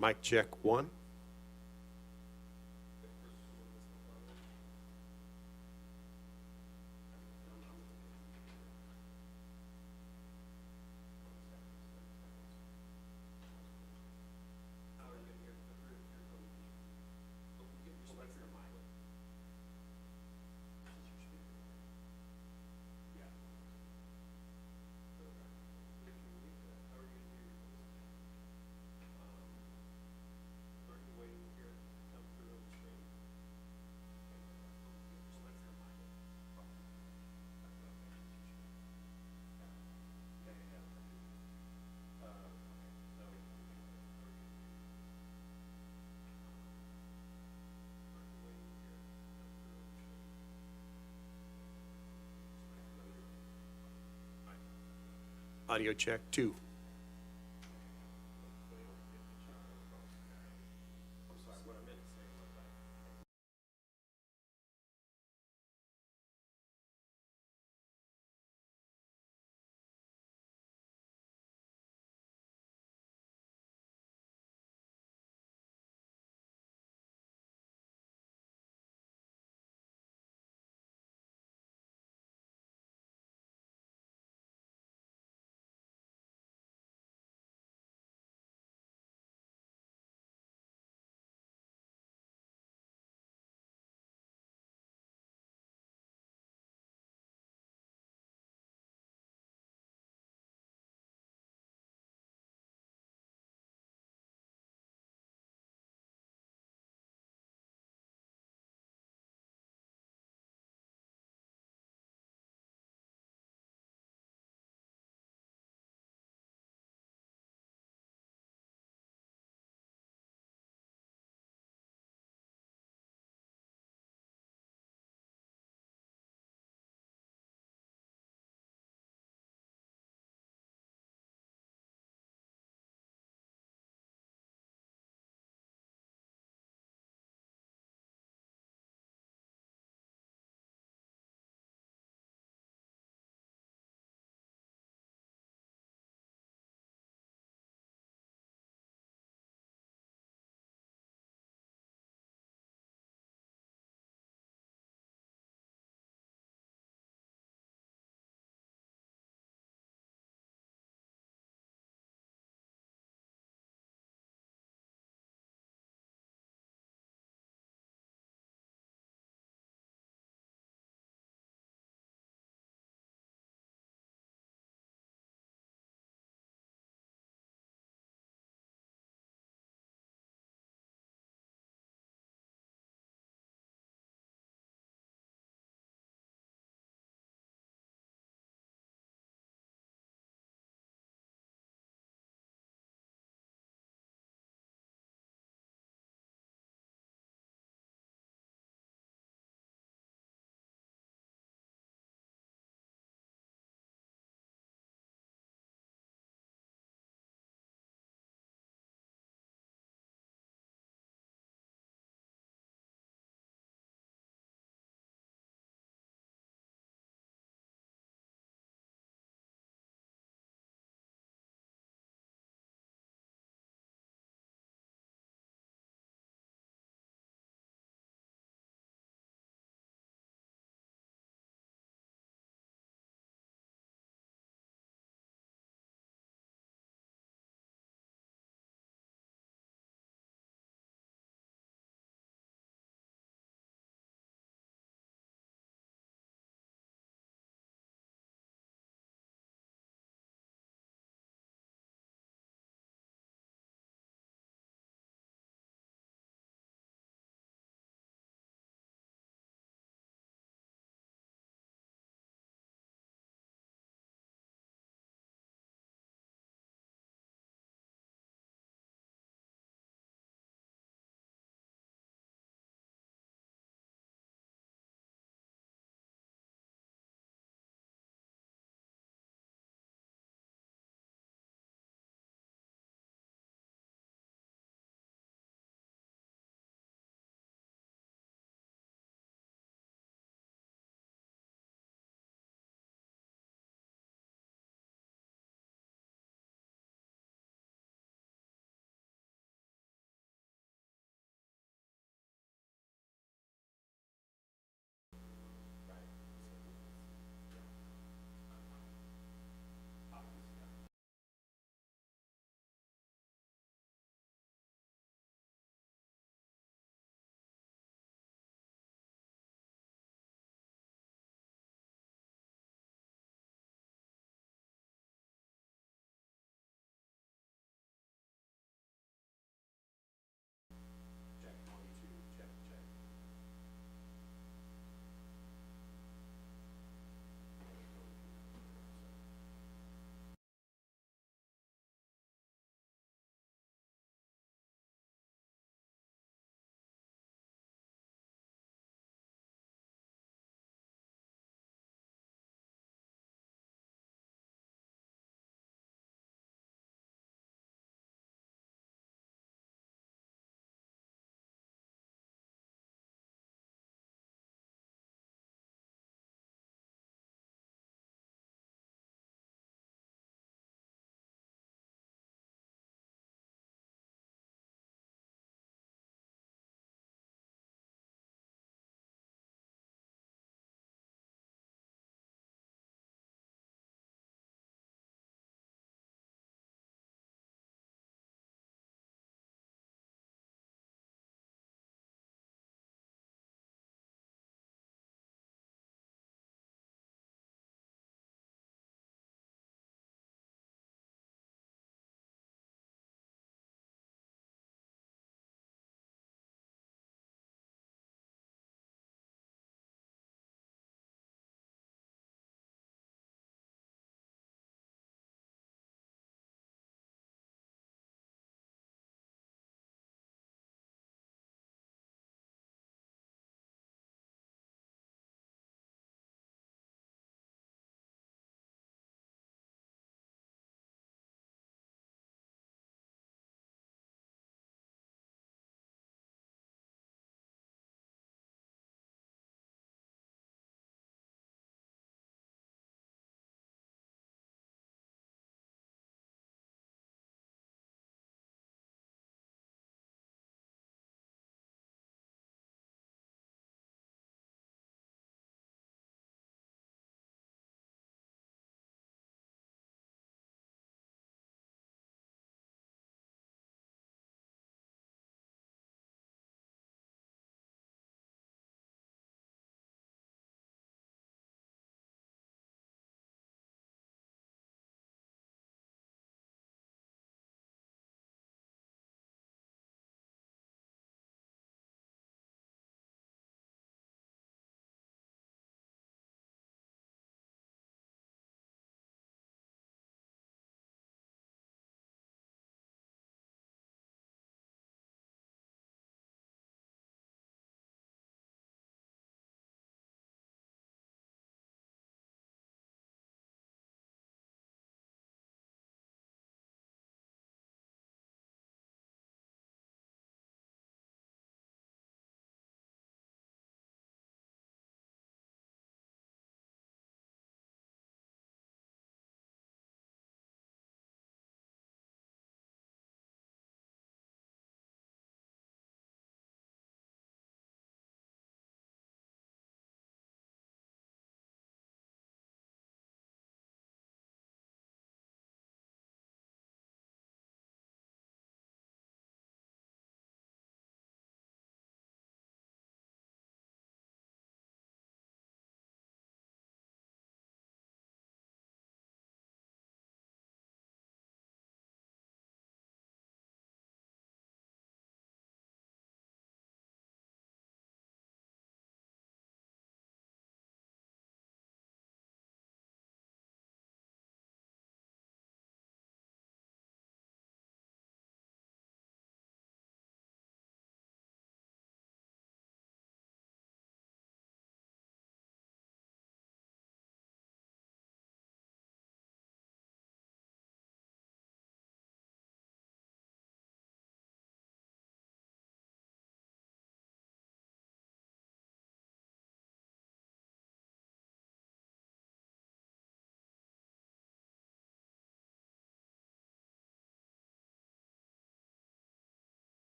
Mic check one. Audio check two.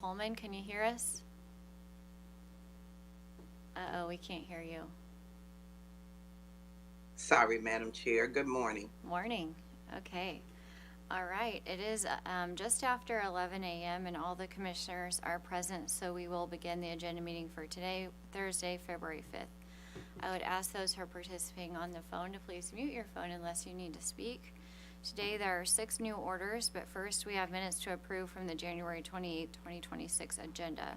Coleman, can you hear us? Uh-oh, we can't hear you. Sorry, Madam Chair. Good morning. Morning. Okay. All right. It is just after 11 a.m. and all the commissioners are present, so we will begin the agenda meeting for today, Thursday, February 5th. I would ask those who are participating on the phone to please mute your phone unless you need to speak. Today there are 6 new orders, but first we have minutes to approve from the January 28, 2026 agenda.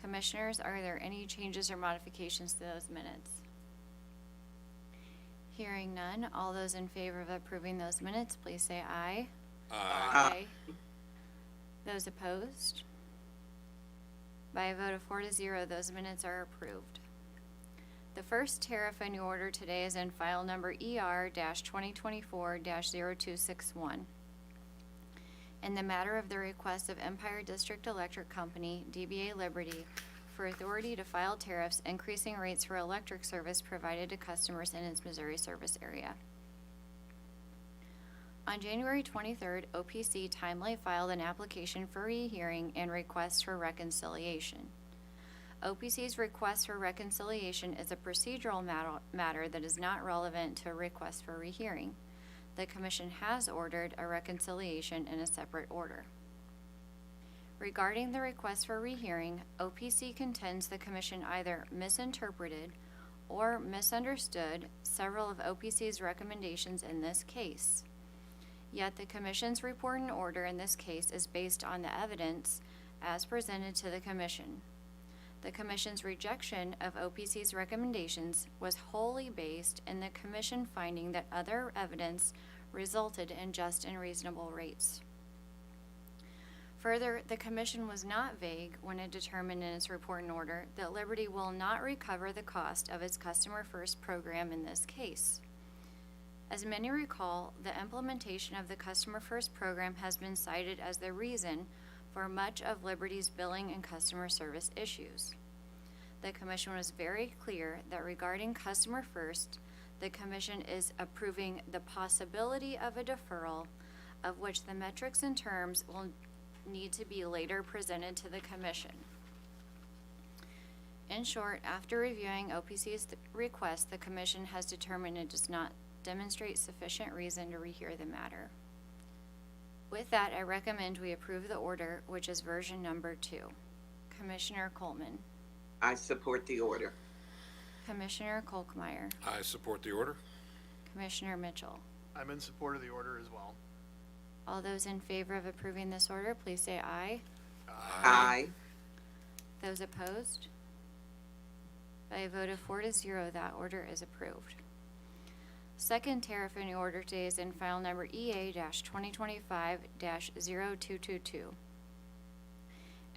Commissioners, are there any changes or modifications to those minutes? Hearing none, all those in favor of approving those minutes, please say aye. Aye. Those opposed? By a vote of 4-0, those minutes are approved. The first tariff and new order today is in file number ER-2024-0261. In the matter of the request of Empire District Electric Company, DBA Liberty, for authority to file tariffs increasing rates for electric service provided to customers in its Missouri service area. On January 23rd, OPC timely filed an application for rehearing and request for reconciliation. OPC's request for reconciliation is a procedural matter that is not relevant to a request for rehearing. The Commission has ordered a reconciliation in a separate order. Regarding the request for rehearing, OPC contends the Commission either misinterpreted or misunderstood several of OPC's recommendations in this case. Yet the Commission's report and order in this case is based on the evidence as presented to the Commission. The Commission's rejection of OPC's recommendations was wholly based in the Commission finding that other evidence resulted in just and reasonable rates. Further, the Commission was not vague when it determined in its report and order that Liberty will not recover the cost of its Customer First program in this case. As many recall, the implementation of the Customer First program has been cited as the reason for much of Liberty's billing and customer service issues. The Commission was very clear that regarding Customer First, the Commission is approving the possibility of a deferral, of which the metrics and terms will need to be later presented to the Commission. In short, after reviewing OPC's request, the Commission has determined it does not demonstrate sufficient reason to rehear the matter. With that, I recommend we approve the order, which is version number 2. Commissioner Coleman. I support the order. Commissioner Kolkmeyer. I support the order. Commissioner Mitchell. I'm in support of the order as well. All those in favor of approving this order, please say aye. Aye. Those opposed? By a vote of 4-0, that order is approved. Second tariff and new order today is in file number EA-2025-0222.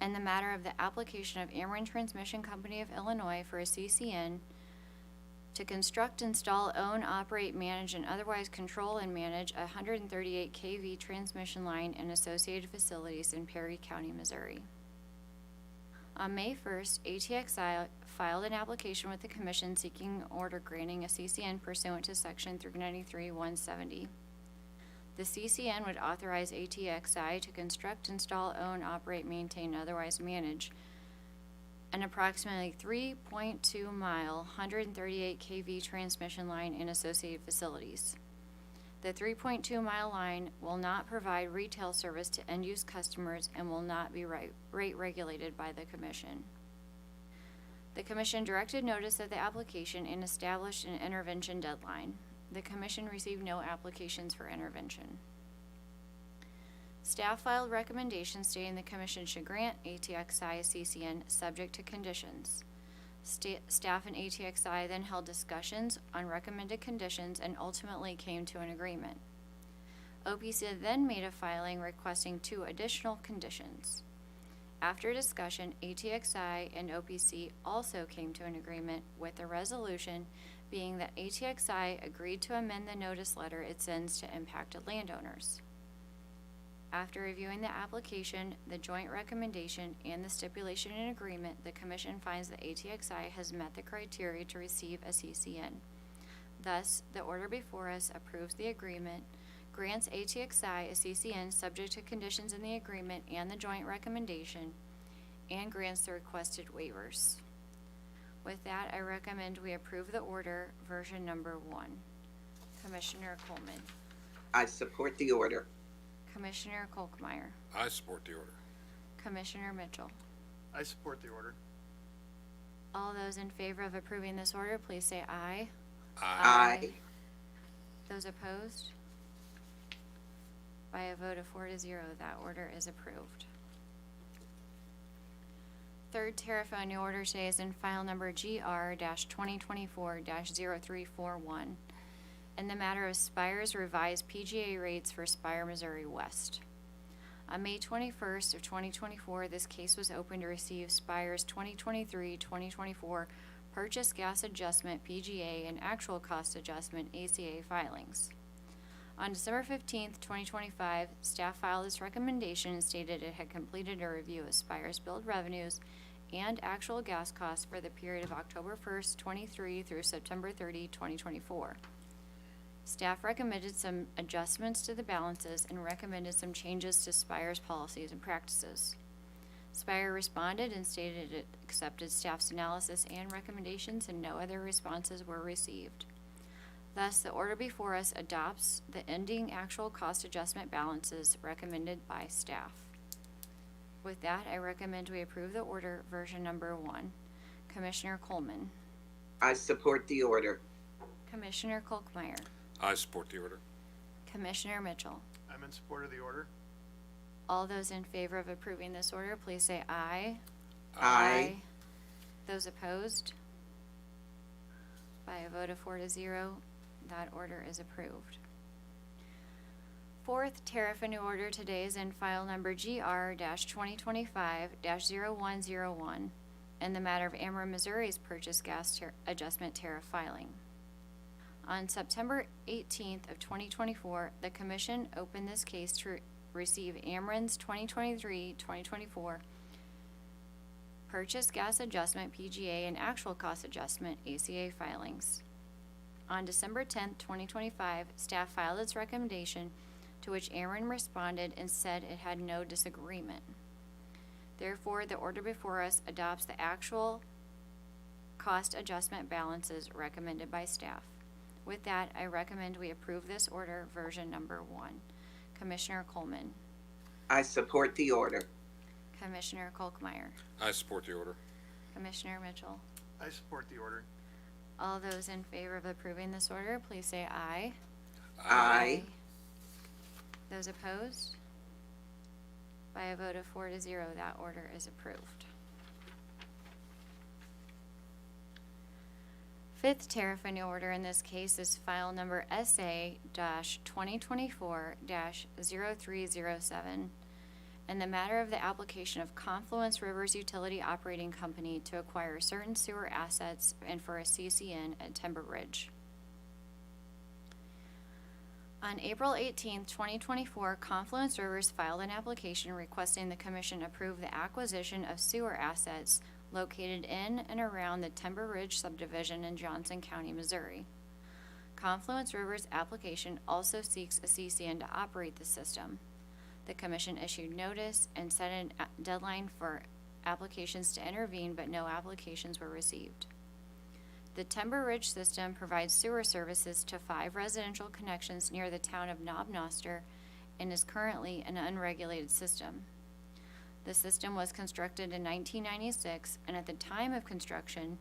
In the matter of the application of Ameren Transmission Company of Illinois for a CCN to construct, install, own, operate, manage, and otherwise control and manage a 138 kV transmission line and associated facilities in Perry County, Missouri. On May 1st, ATXI filed an application with the Commission seeking order granting a CCN pursuant to Section 393-170. The CCN would authorize ATXI to construct, install, own, operate, maintain, and otherwise manage an approximately 3.2 mile, 138 kV transmission line and associated facilities. The 3.2 mile line will not provide retail service to end-use customers and will not be rate regulated by the Commission. The Commission directed notice of the application and established an intervention deadline. The Commission received no applications for intervention. Staff filed recommendations stating the Commission should grant ATXI a CCN subject to conditions. Staff and ATXI then held discussions on recommended conditions and ultimately came to an agreement. OPC then made a filing requesting 2 additional conditions. After discussion, ATXI and OPC also came to an agreement, with the resolution being that ATXI agreed to amend the notice letter it sends to impacted landowners. After reviewing the application, the joint recommendation, and the stipulation and agreement, the Commission finds that ATXI has met the criteria to receive a CCN. Thus, the order before us approves the agreement, grants ATXI a CCN subject to conditions in the agreement and the joint recommendation, and grants the requested waivers. With that, I recommend we approve the order, version number 1. Commissioner Coleman, I support the order. Commissioner Kolkmeyer, I support the order. Commissioner Mitchell. I support the order. All those in favor of approving this order, please say aye. Aye. Those opposed? By a vote of 4-0, that order is approved. Third tariff on the order today is in file number GR-2024-0341 in the matter of Spire's revised PGA rates for Spire, Missouri West. On May 21st of 2024, this case was opened to receive Spire's 2023-2024 Purchase Gas Adjustment PGA and Actual Cost Adjustment ACA filings. On December 15th, 2025, staff filed its recommendation and stated it had completed a review of Spire's billed revenues and actual gas costs for the period of October 1st, 23 through September 30, 2024. Staff recommended some adjustments to the balances and recommended some changes to Spire's policies and practices. Spire responded and stated it accepted staff's analysis and recommendations, and no other responses were received. Thus, the order before us adopts the ending actual cost adjustment balances recommended by staff. With that, I recommend we approve the order, version number 1. Commissioner Coleman, I support the order. Commissioner Kolkmeyer, I support the order. Commissioner Mitchell. I'm in support of the order. All those in favor of approving this order, please say aye. Aye. Those opposed? By a vote of 4-0, that order is approved. Fourth tariff and new order today is in file number GR-2025-0101 in the matter of Ameren, Missouri's purchase gas adjustment tariff filing. On September 18th of 2024, the Commission opened this case to receive Ameren's 2023-2024 Purchase Gas Adjustment PGA and Actual Cost Adjustment ACA filings. On December 10th, 2025, staff filed its recommendation, to which Ameren responded and said it had no disagreement. Therefore, the order before us adopts the actual cost adjustment balances recommended by staff. With that, I recommend we approve this order, version number 1. Commissioner Coleman, I support the order. Commissioner Kolkmeyer, I support the order. Commissioner Mitchell. I support the order. All those in favor of approving this order, please say aye. Aye. Those opposed? By a vote of 4-0, that order is approved. Fifth tariff and new order in this case is file number SA-2024-0307 in the matter of the application of Confluence Rivers Utility Operating Company to acquire certain sewer assets and for a CCN at Timber Ridge. On April 18, 2024, Confluence Rivers filed an application requesting the Commission approve the acquisition of sewer assets located in and around the Timber Ridge subdivision in Johnson County, Missouri. Confluence Rivers' application also seeks a CCN to operate the system. The Commission issued notice and set a deadline for applications to intervene, but no applications were received. The Timber Ridge system provides sewer services to 5 residential connections near the town of Knob Noster and is currently an unregulated system. The system was constructed in 1996 and at the time of construction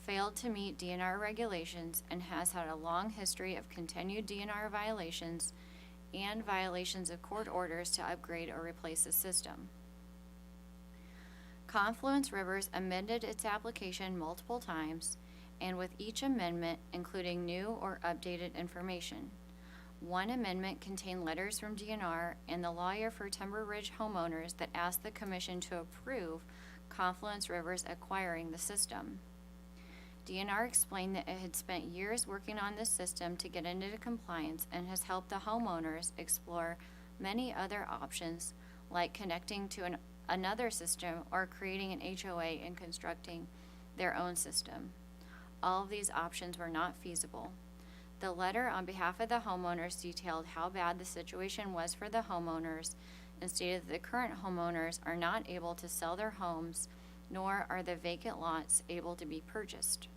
failed to meet DNR regulations and has had a long history of continued DNR violations and violations of court orders to upgrade or replace the system. Confluence Rivers amended its application multiple times, and with each amendment including new or updated information. One amendment contained letters from DNR and the lawyer for Timber Ridge homeowners that asked the Commission to approve Confluence Rivers acquiring the system. DNR explained that it had spent years working on this system to get into compliance and has helped the homeowners explore many other options, like connecting to another system or creating an HOA and constructing their own system. All of these options were not feasible. The letter on behalf of the homeowners detailed how bad the situation was for the homeowners, and stated that the current homeowners are not able to sell their homes, nor are the vacant lots able to be purchased.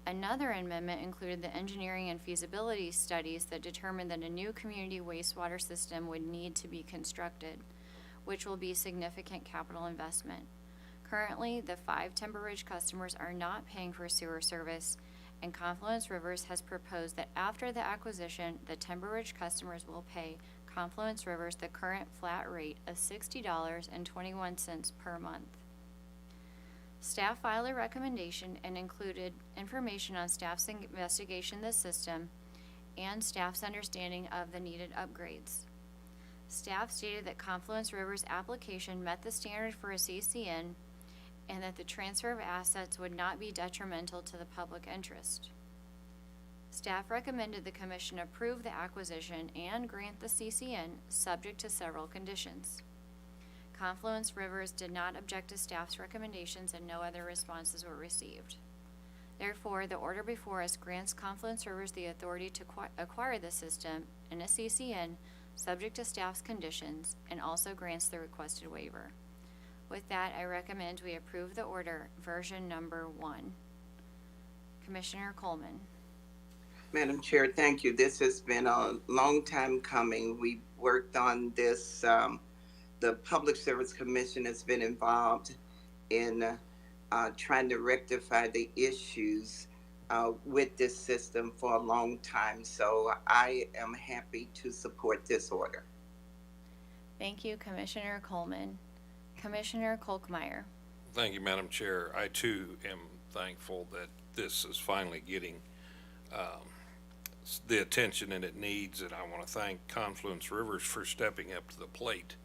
Another amendment included the engineering and feasibility studies that determined that a new community wastewater system would need to be constructed, which will be significant capital investment. Currently, the 5 Timber Ridge customers are not paying for sewer service, and Confluence Rivers has proposed that after the acquisition, the Timber Ridge customers will pay Confluence Rivers the current flat rate of $60.21 per month. Staff filed a recommendation and included information on staff's investigation of the system and staff's understanding of the needed upgrades. Staff stated that Confluence River's application met the standard for a CCN and that the transfer of assets would not be detrimental to the public interest. Staff recommended the commission approve the acquisition and grant the CCN, subject to several conditions. Confluence Rivers did not object to staff's recommendations and no other responses were received. Therefore, the order before us grants Confluence Rivers the authority to acquire the system in a CCN, subject to staff's conditions, and also grants the requested waiver. With that, I recommend we approve the order, version number 1. Commissioner Coleman. Madam Chair, thank you. This has been a long time coming. We worked on this. The Public Service Commission has been involved in trying to rectify the issues with this system for a long time. So I am happy to support this order. Thank you, Commissioner Coleman. Commissioner Kolkmeyer. Thank you, Madam Chair. I too am thankful that this is finally getting the attention that it needs, and I want to thank Confluence Rivers for stepping up to the plate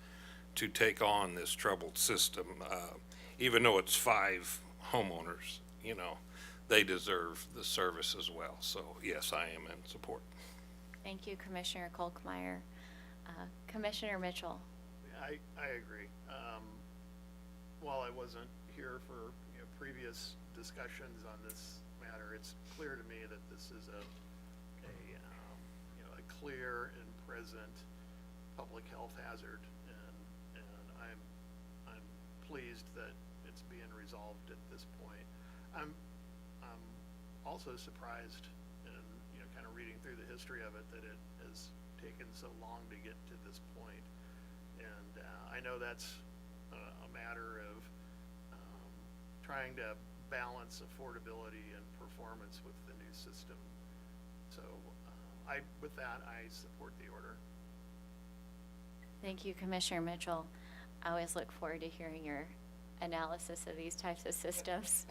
to take on this troubled system. Even though it's 5 homeowners, you know, they deserve the service as well. So yes, I am in support. Thank you, Commissioner Kolkmeyer. Commissioner Mitchell. I agree. While I wasn't here for previous discussions on this matter, it's clear to me that this is a clear and present public health hazard, and I'm pleased that it's being resolved at this point. I'm also surprised, and kind of reading through the history of it, that it has taken so long to get to this point. And I know that's a matter of trying to balance affordability and performance with the new system. So with that, I support the order. Thank you, Commissioner Mitchell. I always look forward to hearing your analysis of these types of systems.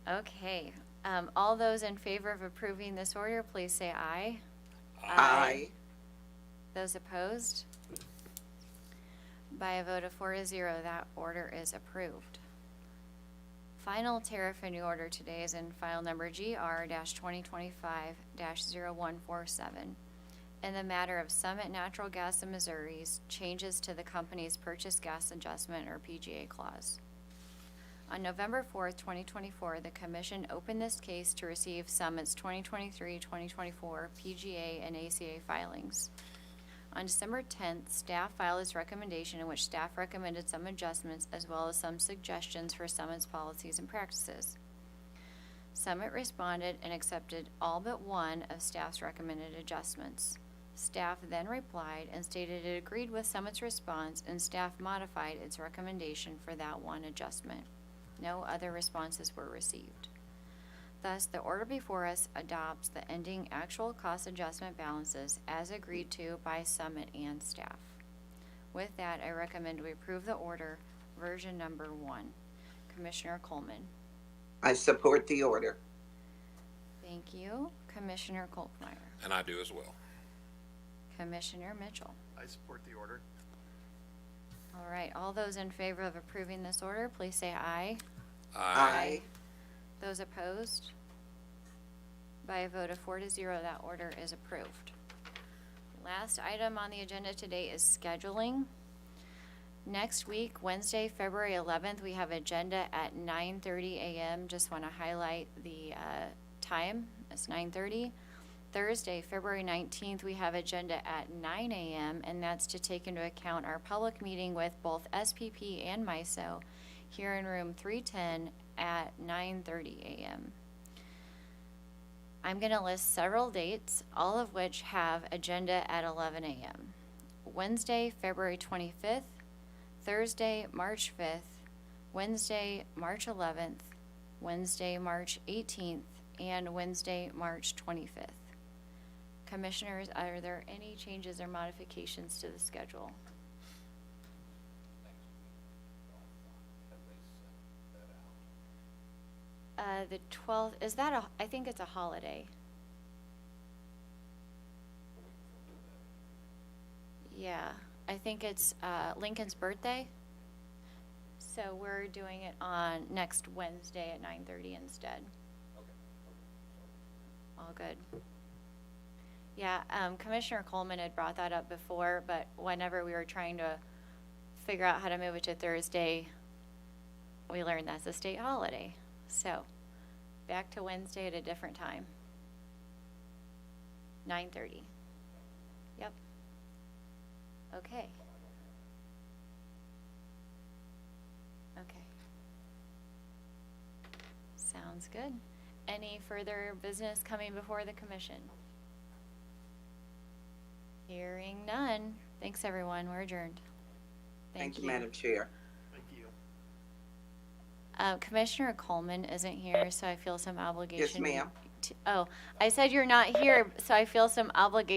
Okay. All those in favor of approving this order, please say aye. Aye. Those opposed? By a vote of 4-0, that order is approved. Final tariff and new order today is in file number GR-2025-0147. In the matter of Summit Natural Gas of Missouri's changes to the company's purchase gas adjustment or PGA clause. On November 4th, 2024, the Commission opened this case to receive Summit's 2023-2024 PGA and ACA filings. On December 10th, staff filed its recommendation in which staff recommended some adjustments as well as some suggestions for Summit's policies and practices. Summit responded and accepted all but one of staff's recommended adjustments. Staff then replied and stated it agreed with Summit's response, and staff modified its recommendation for that one adjustment. No other responses were received. Thus, the order before us adopts the ending actual cost adjustment balances as agreed to by Summit and staff. With that, I recommend we approve the order, version number 1. Commissioner Coleman. I support the order. Thank you. Commissioner Kolkmeyer. And I do as well. Commissioner Mitchell. I support the order. All right, all those in favor of approving this order, please say aye. Aye. Those opposed? By a vote of 4-0, that order is approved. Last item on the agenda today is scheduling. Next week, Wednesday, February 11th, we have agenda at 9:30 a.m. Just want to highlight the time. It's 9:30. Thursday, February 19th, we have agenda at 9 a.m., and that's to take into account our public meeting with both SPP and MISO here in room 310 at 9:30 a.m. I'm going to list several dates, all of which have agenda at 11 a.m. Wednesday, February 25th, Thursday, March 5th, Wednesday, March 11th, Wednesday, March 18th, and Wednesday, March 25th. Commissioners, are there any changes or modifications to the schedule? The 12th, is that I think it's a holiday. Yeah, I think it's Lincoln's birthday. So we're doing it on next Wednesday at 9:30 instead. All good. Yeah, Commissioner Coleman had brought that up before, but whenever we were trying to figure out how to move it to Thursday, we learned that's a state holiday. So, back to Wednesday at a different time. 9:30. Yep. Okay. Okay. Sounds good. Any further business coming before the commission? Hearing none. Thanks, everyone. We're adjourned. Thank you, Madam Chair. Thank you. Commissioner Coleman isn't here, so I feel some obligation. Yes, ma'am. Oh, I said you're not here, so I feel some obligation